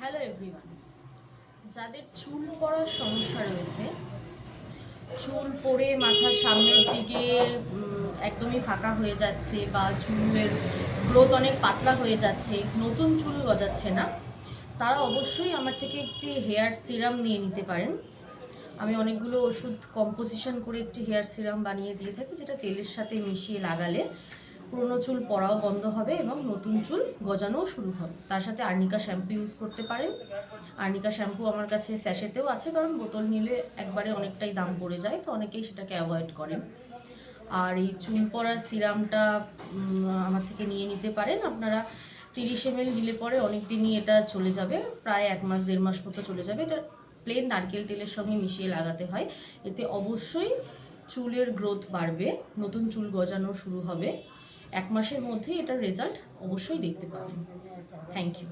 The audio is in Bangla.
হ্যালো এভরিওয়ান, যাদের চুল পড়ার সমস্যা রয়েছে, চুল পড়ে মাথার সামনের দিকে একদমই ফাঁকা হয়ে যাচ্ছে বা চুলের গ্রোথ অনেক পাতলা হয়ে যাচ্ছে, নতুন চুল গজাচ্ছে না, তারা অবশ্যই আমার থেকে একটি হেয়ার সিরাম নিয়ে নিতে পারেন। আমি অনেকগুলো ওষুধ কম্পোজিশন করে একটি হেয়ার সিরাম বানিয়ে দিয়ে থাকি, যেটা তেলের সাথে মিশিয়ে লাগালে পুরনো চুল পড়াও বন্ধ হবে এবং নতুন চুল গজানোও শুরু হবে। তার সাথে আর্নিকা শ্যাম্পু ইউজ করতে পারেন। আর্নিকা শ্যাম্পু আমার কাছে স্যাশেতেও আছে, কারণ বোতল নিলে একবারে অনেকটাই দাম পড়ে যায়, তো অনেকেই সেটাকে অ্যাভয়েড করেন। আর এই চুল পড়ার সিরামটা আমার থেকে নিয়ে নিতে পারেন আপনারা। 30 ml নিলে পরে অনেক দিনই এটা চলে যাবে, প্রায় 1 মাস 1.5 মাস মতো চলে যাবে। এটা প্লেন নারকেল তেলের সঙ্গে মিশিয়ে লাগাতে হয়, এতে অবশ্যই চুলের গ্রোথ বাড়বে, নতুন চুল গজানো শুরু হবে। 1 মাসের মধ্যেই এটার রেজাল্ট অবশ্যই দেখতে পাবেন। Thank you.